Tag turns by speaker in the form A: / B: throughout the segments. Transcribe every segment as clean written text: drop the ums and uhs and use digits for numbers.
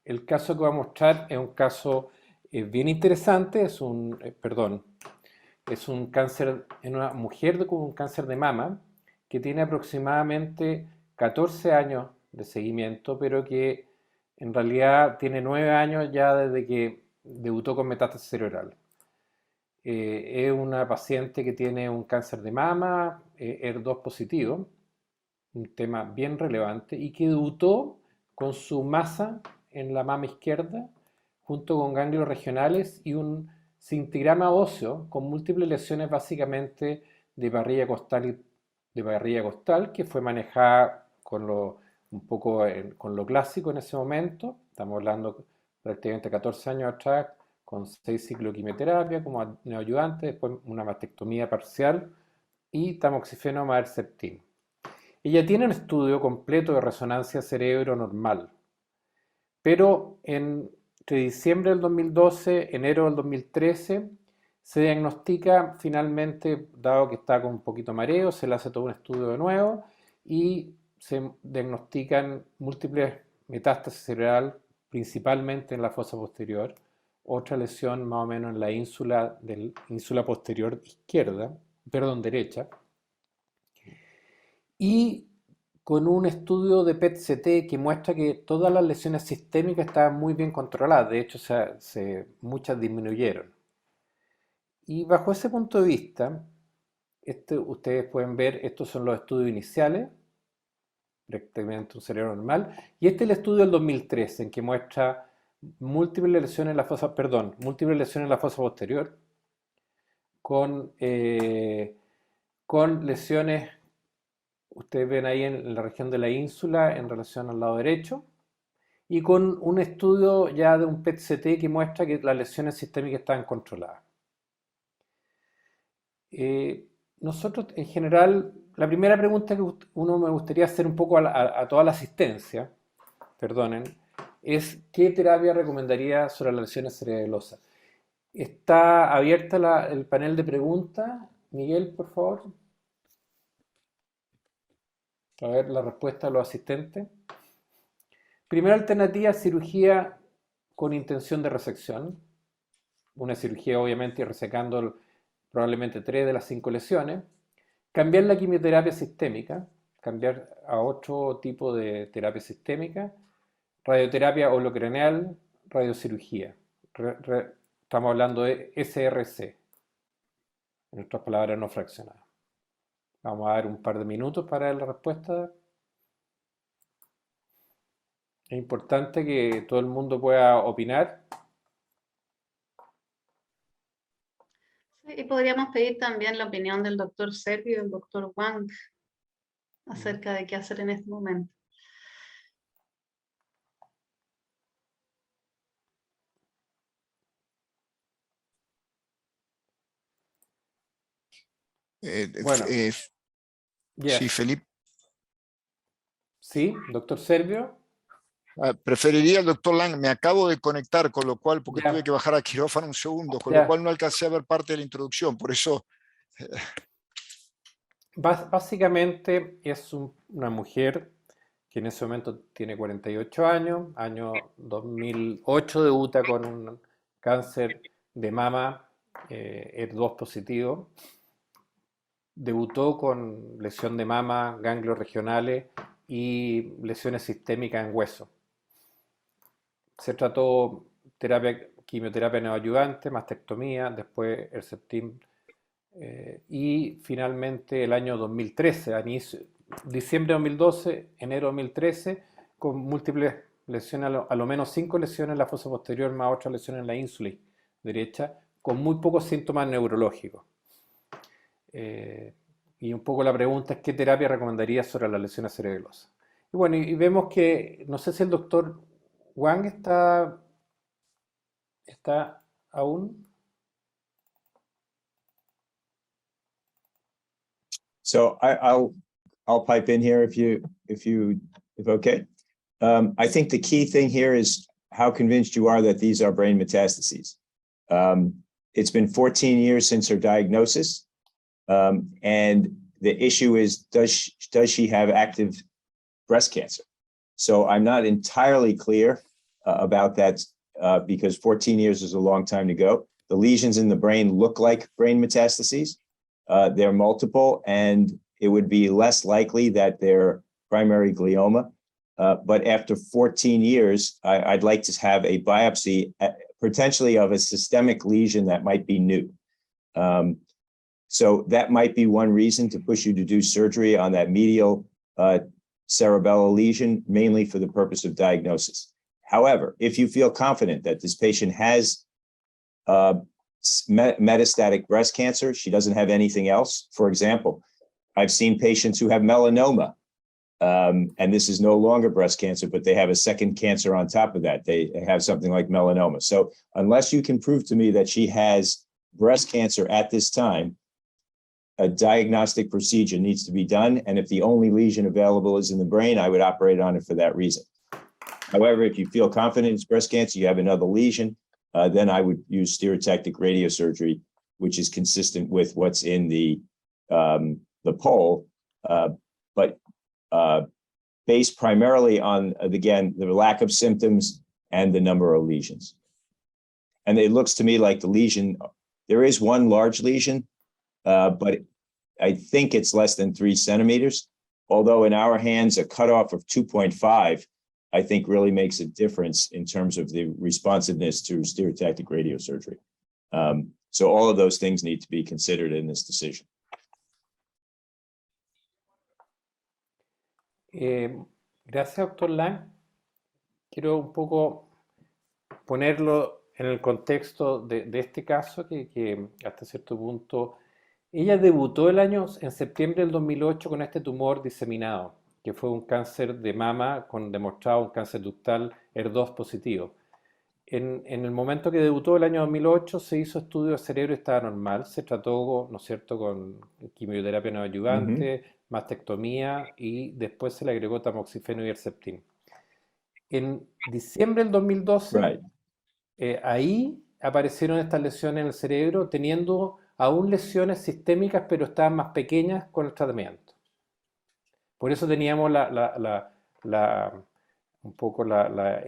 A: el caso que voy a mostrar es un caso bien interesante, es un cáncer en una mujer con un cáncer de mama que tiene aproximadamente 14 años de seguimiento, pero que en realidad tiene 9 años ya desde que debutó con metástasis cerebral. Es una paciente que tiene un cáncer de mama, ER2 positivo, un tema bien relevante, y que debutó con su masa en la mama izquierda, junto con ganglios regionales y un cintigrama óseo con múltiples lesiones básicamente de parrilla costal, que fue manejada un poco con lo clásico en ese momento. Estamos hablando prácticamente 14 años atrás, con 6 ciclos de quimioterapia como neoayudante, después una mastectomía parcial y tamoxifeno más Herceptin. Ella tiene un estudio completo de resonancia cerebro normal, pero entre diciembre del 2012, enero del 2013, se diagnostica finalmente, dado que está con un poquito mareo, se le hace todo un estudio de nuevo y se diagnostican múltiples metástasis cerebral, principalmente en la fosa posterior, otra lesión más o menos en la ínsula posterior izquierda, perdón, derecha, y con un estudio de PET-CT que muestra que todas las lesiones sistémicas estaban muy bien controladas, de hecho muchas disminuyeron. Y bajo ese punto de vista, ustedes pueden ver, estos son los estudios iniciales, prácticamente un cerebro normal, y este es el estudio del 2013, en que muestra múltiples lesiones en la fosa posterior, con, con lesiones, ustedes ven ahí en la región de la ínsula en relación al lado derecho, y con un estudio ya de un PET-CT que muestra que las lesiones sistémicas están controladas. Nosotros, en general, la primera pregunta que uno me gustaría hacer un poco a toda la asistencia, perdonen, es ¿qué terapia recomendaría sobre las lesiones cerebelosas? Está abierta el panel de preguntas. Miguel, por favor. A ver la respuesta de los asistentes. Primera alternativa, cirugía con intención de resección. Una cirugía obviamente resecando probablemente 3 de las 5 lesiones. Cambiar la quimioterapia sistémica, cambiar a otro tipo de terapia sistémica, radioterapia holocraneal, radiocirugía. Estamos hablando de SRC, en otras palabras no fraccionadas. Vamos a dar un par de minutos para la respuesta. Es importante que todo el mundo pueda opinar.
B: Sí, y podríamos pedir también la opinión del doctor Servio y del doctor Wang acerca de qué hacer en este momento.
A: Bueno,
C: Sí, Felipe.
A: Sí, doctor Servio.
C: Preferiría el doctor Lang. Me acabo de conectar, con lo cual, porque
A: Ya.
C: tuve que bajar a quirófano un segundo, con
A: Ya.
C: lo cual no alcancé a ver parte de la introducción. Por eso.
A: Básicamente es una mujer que en ese momento tiene 48 años, año 2008 debuta con un cáncer de mama ER2 positivo, debutó con lesión de mama, ganglios regionales y lesiones sistémicas en hueso. Se trató quimioterapia neoayudante, mastectomía, después Herceptin y finalmente el año 2013, diciembre de 2012, enero de 2013, con múltiples lesiones, a lo menos 5 lesiones en la fosa posterior, más otras lesiones en la ínsula derecha, con muy pocos síntomas neurológicos. Y un poco la pregunta es ¿qué terapia recomendaría sobre las lesiones cerebelosas? Y bueno, y vemos que, no sé si el doctor Wang está aún.
D: So I'll pipe in here if okay. I think the key thing here is how convinced you are that these are brain metastases. It's been 14 years since her diagnosis, and the issue is does she have active breast cancer? So I'm not entirely clear about that because 14 years is a long time to go. The lesions in the brain look like brain metastases. They're multiple, and it would be less likely that they're primary glioma. But after 14 years, I'd like to have a biopsy potentially of a systemic lesion that might be new. So that might be one reason to push you to do surgery on that medial cerebellar lesion, mainly for the purpose of diagnosis. However, if you feel confident that this patient has metastatic breast cancer, she doesn't have anything else. For example, I've seen patients who have melanoma, and this is no longer breast cancer, but they have a second cancer on top of that. They have something like melanoma. So unless you can prove to me that she has breast cancer at this time, a diagnostic procedure needs to be done. And if the only lesion available is in the brain, I would operate on it for that reason. However, if you feel confident it's breast cancer, you have another lesion, then I would use stereotactic radiosurgery, which is consistent with what's in the poll, but based primarily on, again, the lack of symptoms and the number of lesions. And it looks to me like the lesion, there is one large lesion, but I think it's less than 3 centimeters. Although in our hands, a cutoff of 2.5, I think really makes a difference in terms of the responsiveness to stereotactic radiosurgery. So all of those things need to be considered in this decision.
A: Gracias, doctor Lang. Quiero un poco ponerlo en el contexto de este caso que hasta cierto punto, ella debutó en septiembre del 2008 con este tumor diseminado, que fue un cáncer de mama con demostrado un cáncer ductal HER2 positivo. En el momento que debutó el año 2008 se hizo estudio de cerebro y estaba normal, se trató, ¿no es cierto?, con quimioterapia neoadyuvante, mastectomía y después se le agregó tamoxifeno y Herceptin. En diciembre del 2012, ahí aparecieron estas lesiones en el cerebro, teniendo aún lesiones sistémicas, pero estaban más pequeñas con el tratamiento. Por eso teníamos un poco la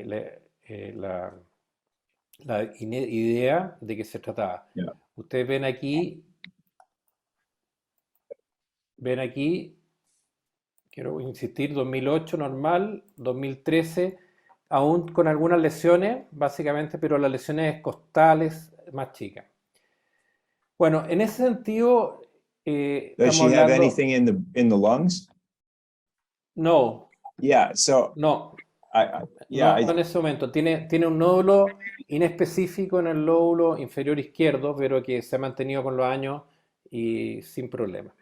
A: idea de que se trataba.
D: Yeah.
A: Ustedes ven aquí, quiero insistir, 2008 normal, 2013 aún con algunas lesiones, básicamente, pero las lesiones costales más chicas. Bueno, en ese sentido,
D: Does she have anything in the lungs?
A: No.
D: Yeah, so
A: no,
D: yeah,
A: no en ese momento. Tiene un nódulo inespecífico en el lóbulo inferior izquierdo, pero que se ha mantenido con los años y sin problema.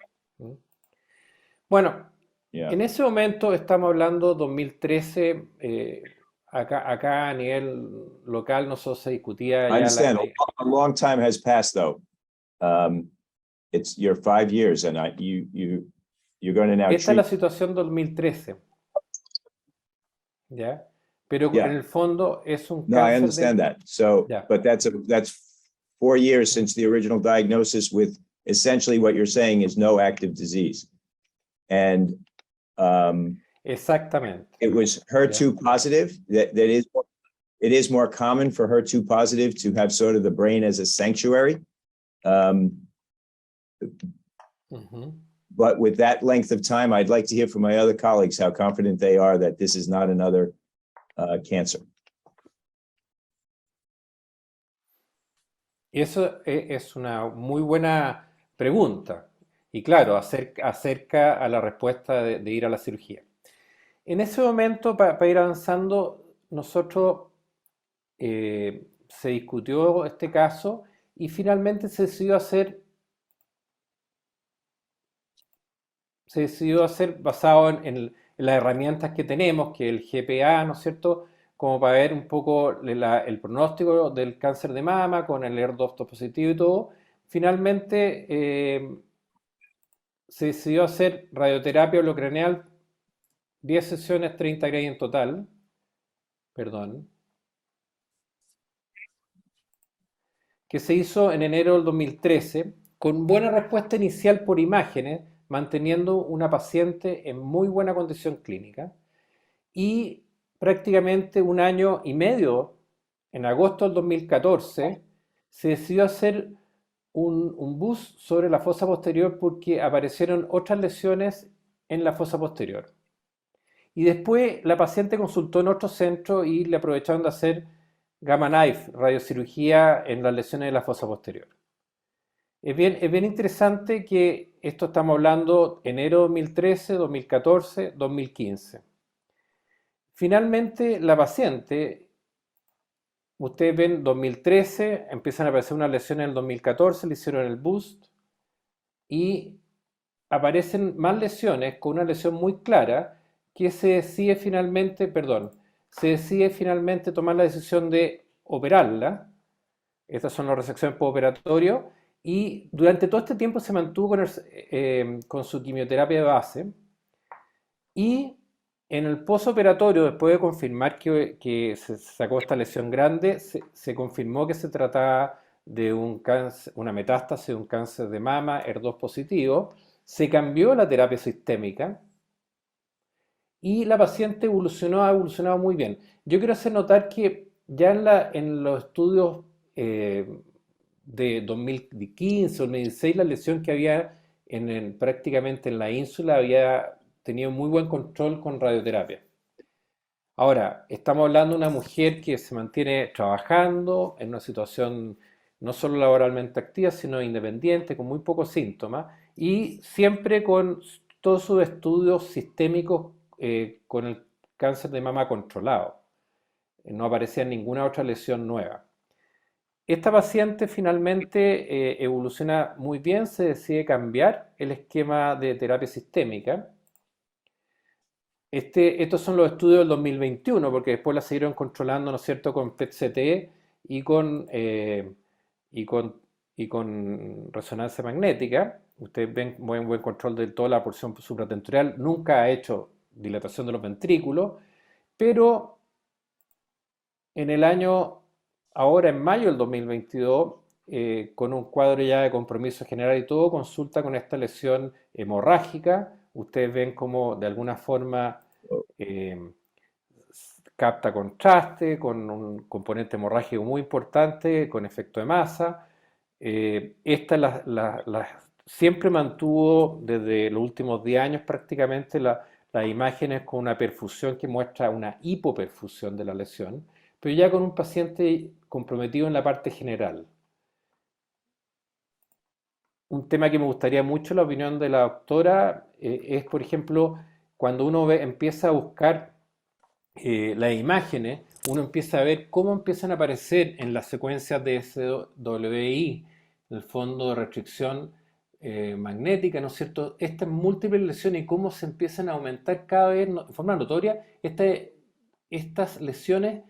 A: Bueno,
D: yeah.
A: en ese momento estamos hablando 2013, acá a nivel local nosotros se discutía
D: I
A: ya
D: understand. A long time has passed, though. It's your 5 years, and you're going to now
A: Esta es la
D: treat.
A: situación 2013. ¿Ya? Pero
D: Yeah.
A: en el fondo es un
D: No, I
A: cáncer
D: understand that. So,
A: Yeah.
D: but that's 4 years since the original diagnosis with essentially what you're saying is no active disease. And
A: Exactamente.
D: it was HER2 positive. It is more common for HER2 positive to have sort of the brain as a sanctuary.
A: Ujú.
D: But with that length of time, I'd like to hear from my other colleagues how confident they are that this is not another cancer.
A: Eso es una muy buena pregunta y claro, acerca a la respuesta de ir a la cirugía. En ese momento, para ir avanzando, nosotros se discutió este caso y finalmente se decidió hacer basado en las herramientas que tenemos, que el GPA, ¿no es cierto?, como para ver un poco el pronóstico del cáncer de mama con el HER2 positivo y todo. Finalmente se decidió hacer radioterapia holocraneal, 10 sesiones, 30 Gray en total, perdón, que se hizo en enero del 2013, con buena respuesta inicial por imágenes, manteniendo una paciente en muy buena condición clínica, y prácticamente un año y medio, en agosto del 2014, se decidió hacer un bus sobre la fosa posterior porque aparecieron otras lesiones en la fosa posterior. Y después la paciente consultó en otro centro y le aprovecharon de hacer Gamma Knife, radiocirugía en las lesiones de la fosa posterior. Es bien interesante que esto estamos hablando enero 2013, 2014, 2015. Finalmente, la paciente, ustedes ven 2013, empiezan a aparecer unas lesiones en el 2014, le hicieron el boost y aparecen más lesiones con una lesión muy clara que se decide finalmente tomar la decisión de operarla. Estas son las resecciones postoperatorias y durante todo este tiempo se mantuvo con su quimioterapia de base y en el posoperatorio, después de confirmar que se sacó esta lesión grande, se confirmó que se trataba de una metástasis de un cáncer de mama HER2 positivo, se cambió la terapia sistémica y la paciente ha evolucionado muy bien. Yo quiero hacer notar que ya en los estudios de 2015 o 2016, la lesión que había prácticamente en la ínsula había tenido muy buen control con radioterapia. Ahora, estamos hablando de una mujer que se mantiene trabajando en una situación no solo laboralmente activa, sino independiente, con muy pocos síntomas y siempre con todos sus estudios sistémicos con el cáncer de mama controlado. No aparecía ninguna otra lesión nueva. Esta paciente finalmente evoluciona muy bien, se decide cambiar el esquema de terapia sistémica. Estos son los estudios del 2021, porque después la siguieron controlando, ¿no es cierto?, con PET-CT y con resonancia magnética. Ustedes ven buen control de toda la porción supratentorial. Nunca ha hecho dilatación de los ventrículos, pero ahora en mayo del 2022, con un cuadro ya de compromiso general y todo, consulta con esta lesión hemorrágica. Ustedes ven cómo de alguna forma capta contraste con un componente hemorrágico muy importante, con efecto de masa. Esta siempre mantuvo desde los últimos 10 años prácticamente las imágenes con una perfusión que muestra una hipoperfusión de la lesión, pero ya con un paciente comprometido en la parte general. Un tema que me gustaría mucho la opinión de la doctora es, por ejemplo, cuando uno empieza a buscar las imágenes, uno empieza a ver cómo empiezan a aparecer en las secuencias de SWI, en el fondo de restricción magnética, ¿no es cierto? Estas múltiples lesiones y cómo se empiezan a aumentar cada vez de forma notoria estas lesiones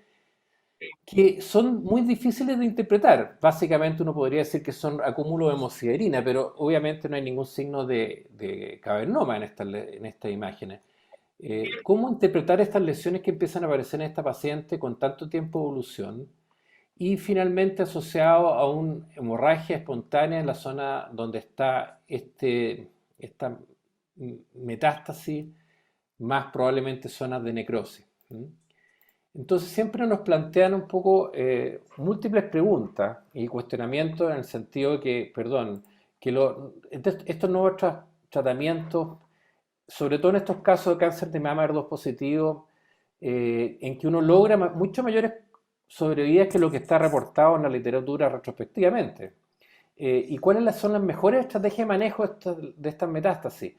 A: que son muy difíciles de interpretar. Básicamente uno podría decir que son acúmulos de hemosiderina, pero obviamente no hay ningún signo de cavernoma en estas imágenes. ¿Cómo interpretar estas lesiones que empiezan a aparecer en esta paciente con tanto tiempo de evolución y finalmente asociado a una hemorragia espontánea en la zona donde está esta metástasis, más probablemente zonas de necrosis? Entonces siempre nos plantean un poco múltiples preguntas y cuestionamientos en el sentido de que, perdón, estos nuevos tratamientos, sobre todo en estos casos de cáncer de mama HER2 positivo, en que uno logra mucho mayores sobrevidas que lo que está reportado en la literatura retrospectivamente. ¿Y cuáles son las mejores estrategias de manejo de estas metástasis?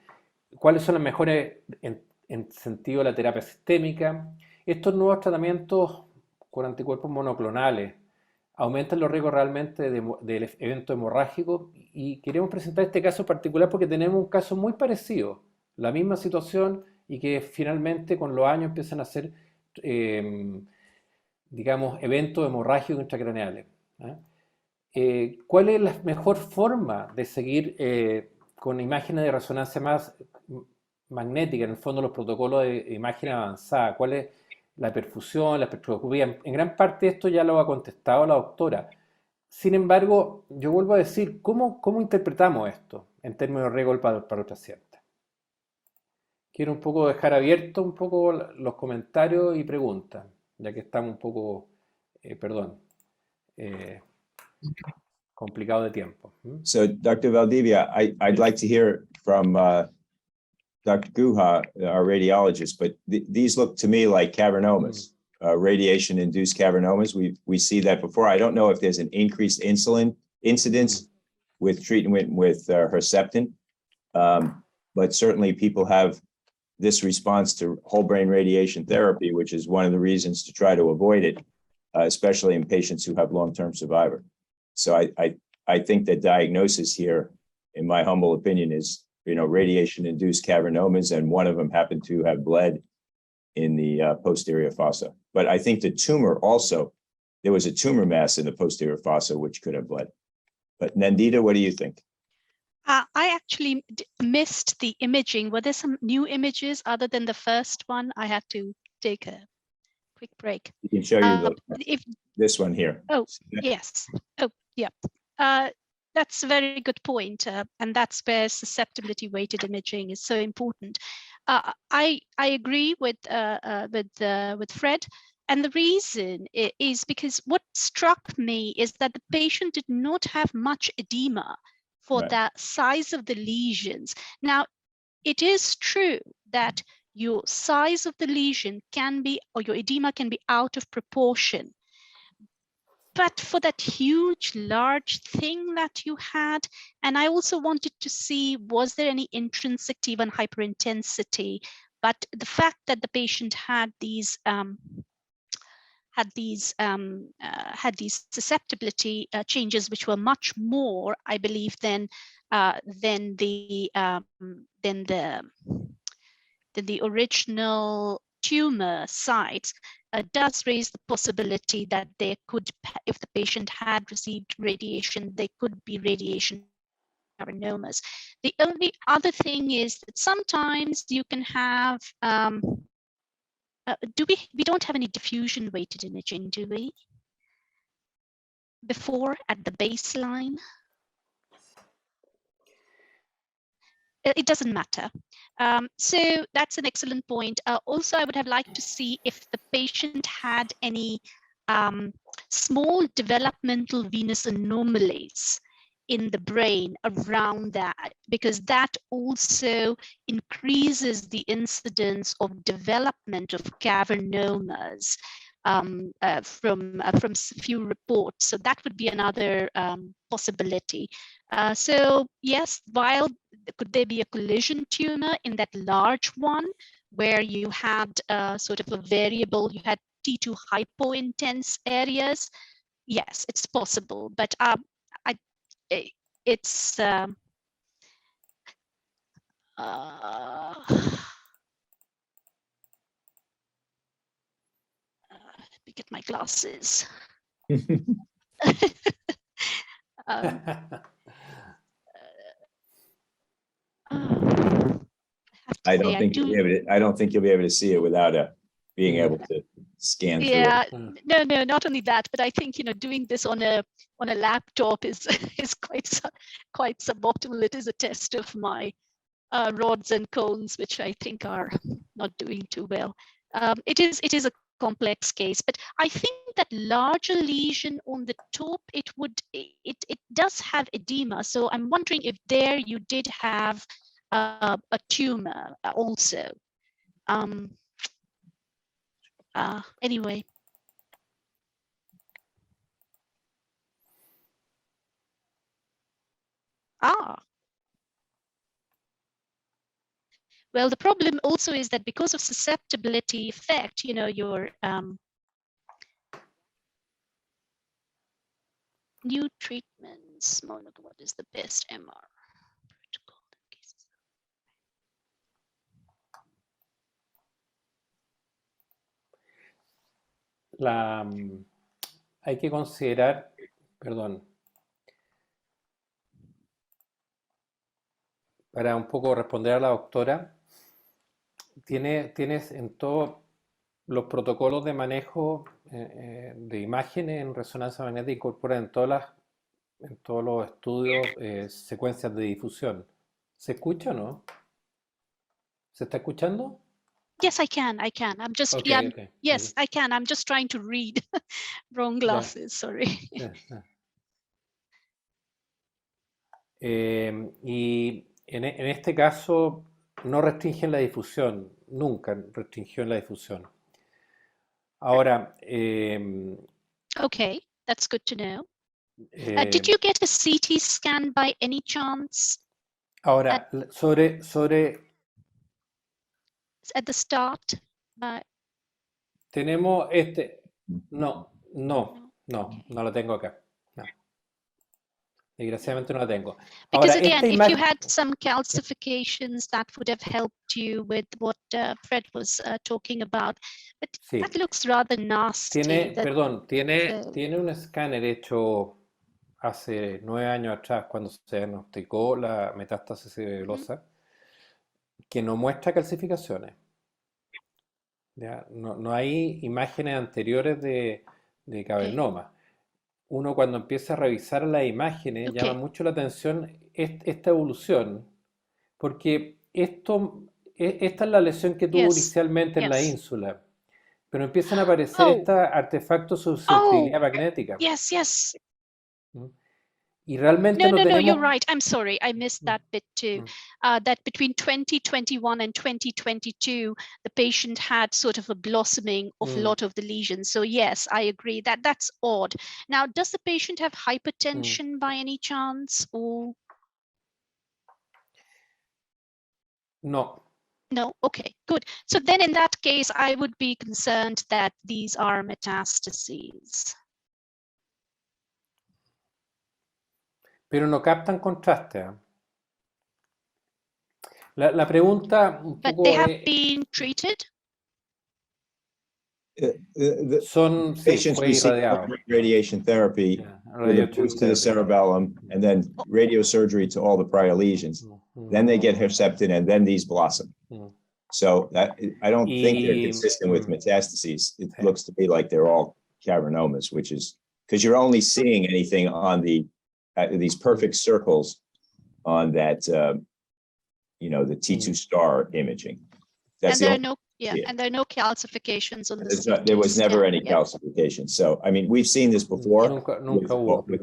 A: ¿Cuáles son las mejores en sentido de la terapia sistémica? Estos nuevos tratamientos con anticuerpos monoclonales aumentan los riesgos realmente del evento hemorrágico y queremos presentar este caso particular porque tenemos un caso muy parecido, la misma situación y que finalmente con los años empiezan a ser, digamos, eventos hemorrágicos intracraneales. ¿Cuál es la mejor forma de seguir con imágenes de resonancia más magnética, en el fondo los protocolos de imagen avanzada? ¿Cuál es la perfusión, la espectroscopía? En gran parte esto ya lo ha contestado la doctora. Sin embargo, yo vuelvo a decir, ¿cómo interpretamos esto en términos de riesgo para el paciente? quiero un poco dejar abierto un poco los comentarios y preguntas, ya que estamos un poco, perdón, eh, complicado de tiempo. ¿Mm?
D: So Dr. Valdivia, I'd like to hear from Dr. Guha, our radiologist, but these look to me like cavernomas, radiation-induced cavernomas. We see that before. I don't know if there's an increased insulin incidence with treatment with Herceptin, but certainly people have this response to whole brain radiation therapy, which is one of the reasons to try to avoid it, especially in patients who have long-term survivor. So I think the diagnosis here, in my humble opinion, is radiation-induced cavernomas, and one of them happened to have bled in the posterior fossa. But I think the tumor also, there was a tumor mass in the posterior fossa which could have bled. But Nandita, what do you think?
E: I actually missed the imaging. Were there some new images other than the first one? I had to take a quick break.
D: You can show you this one here.
E: Oh, yes. Oh, yeah. That's a very good point, and that's where susceptibility weighted imaging is so important. I agree with Fred, and the reason is because what struck me is that the patient did not have much edema for the size of the lesions. Now, it is true that your size of the lesion can be, or your edema can be out of proportion. But for that huge, large thing that you had, and I also wanted to see, was there any intrinsic T1 hyperintensity? But the fact that the patient had these susceptibility changes, which were much more, I believe, than the original tumor sites, does raise the possibility that there could, if the patient had received radiation, there could be radiation carcinomas. The only other thing is that sometimes you can have, we don't have any diffusion weighted imaging, do we? Before, at the baseline? It doesn't matter. So that's an excellent point. Also, I would have liked to see if the patient had any small developmental venous anomalies in the brain around that, because that also increases the incidence of development of cavernomas from few reports. So that would be another possibility. So yes, while could there be a collision tumor in that large one where you had sort of a variable, you had T2 hypointense areas? Yes, it's possible, but it's let me get my glasses.
D: I don't think you'll be able to see it without being able to scan through
E: yeah,
D: it.
E: no, not only that, but I think doing this on a laptop is quite suboptimal. It is a test of my rods and cones, which I think are not doing too well. It is a complex case, but I think that larger lesion on the top, it does have edema. So I'm wondering if there you did have a tumor also. Anyway. Well, the problem also is that because of susceptibility effect, your new treatments, what is the best MR protocol in cases?
A: Hay que considerar, perdón, para un poco responder a la doctora, tienes en todos los protocolos de manejo de imágenes en resonancia magnética, incorporan en todos los estudios secuencias de difusión. ¿Se escucha o no? ¿Se está escuchando?
E: Yes, I can. I'm just,
A: Ok,
E: yeah,
A: ok.
E: yes, I can. I'm just trying to read. Wrong
A: Ya.
E: glasses, sorry.
A: Y en este caso no restringen la difusión, nunca restringió la difusión. Ahora,
E: Okay, that's good to know.
A: eh,
E: Did you get a CT scan by any chance
A: ahora sobre
E: at the start?
A: tenemos no lo tengo acá. No, desgraciadamente no la tengo.
E: Because
A: Ahora,
E: again,
A: esta
E: if you
A: imagen,
E: had some calcifications, that would have helped you with what Fred was talking about. But
A: sí,
E: that looks rather nasty.
A: perdón, tiene
E: uh,
A: un escáner hecho hace 9 años atrás, cuando se diagnosticó la metástasis cerebelosa, que no muestra calcificaciones. ¿Ya? No hay imágenes anteriores de cavernoma. Uno cuando empieza a revisar las imágenes
E: Okay.
A: llama mucho la atención esta evolución, porque esta es la lesión que tuvo
E: Yes,
A: inicialmente en la
E: yes.
A: ínsula, pero empiezan a aparecer
E: Oh,
A: estos artefactos de susceptibilidad magnética.
E: yes, yes.
A: ¿Mm? Y realmente
E: No,
A: no
E: no, no, you're
A: tenemos...
E: right. I'm sorry. I missed that bit too. That between 2021 and 2022, the patient had sort of a blossoming of a lot of the lesions. So yes, I agree that that's odd. Now, does the patient have hypertension by any chance or?
A: No.
E: No, okay, good. So then in that case, I would be concerned that these are metastases.
A: Pero no captan contraste. ¿Eh? La pregunta un
E: But
A: poco
E: they have been treated?
A: son, sí,
D: Patients
A: fue
D: receive
A: irradiado.
D: radiation therapy with a boost to the cerebellum and then radiosurgery to all the prior lesions. Then they get Herceptin and then these blossom. So that I don't think they're consistent with metastases. It looks to be like they're all cavernomas, which is because you're only seeing anything on the these perfect circles on that you know, the T2 star imaging. That's
E: and there
D: the
E: are
D: only,
E: no, yeah, and there are no calcifications on the
D: there was
E: CT
D: never
E: scan,
D: any
E: yeah.
D: calcification. So I mean, we've seen this before
A: Nunca
D: with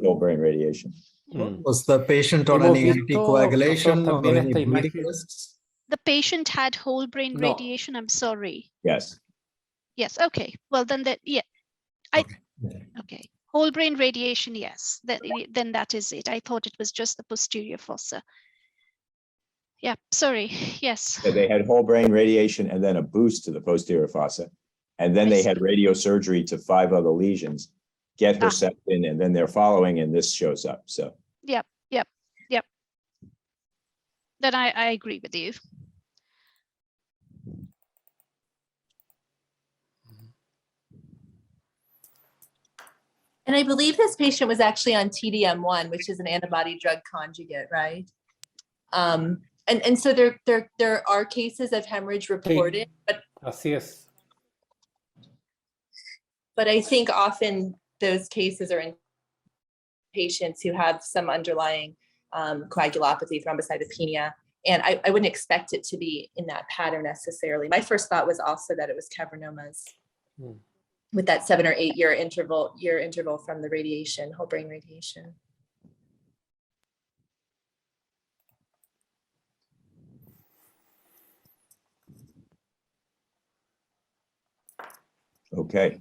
D: whole brain radiation.
F: Was the patient on
A: Hemos
F: any
A: visto
F: anticoagulation
A: nosotros
F: or
A: también
F: any
A: esta
F: bleeding
A: imagen.
F: risks?
E: The patient had whole brain
A: No.
E: radiation. I'm sorry.
D: Yes.
E: Yes. Okay. Well, then that, yeah. Okay. Whole brain radiation. Yes. Then that is it. I thought it was just the posterior fossa. Yeah. Sorry. Yes.
D: So they had whole brain radiation and then a boost to the posterior fossa. And then
E: I
D: they
E: see.
D: had radiosurgery to 5 other lesions, get Herceptin, and then they're following, and this shows up. So
E: Yep. Yep. Yep. Then I agree with you.
G: And I believe this patient was actually on TDM1, which is an antibody drug conjugate, right? And so there are cases of hemorrhage reported,
A: Así es.
G: but I think often those cases are in patients who have some underlying coagulopathy, thrombocytopenia, and I wouldn't expect it to be in that pattern necessarily. My first thought was also that it was cavernomas with that 7 or 8 year interval from the radiation, whole brain radiation.
D: okay.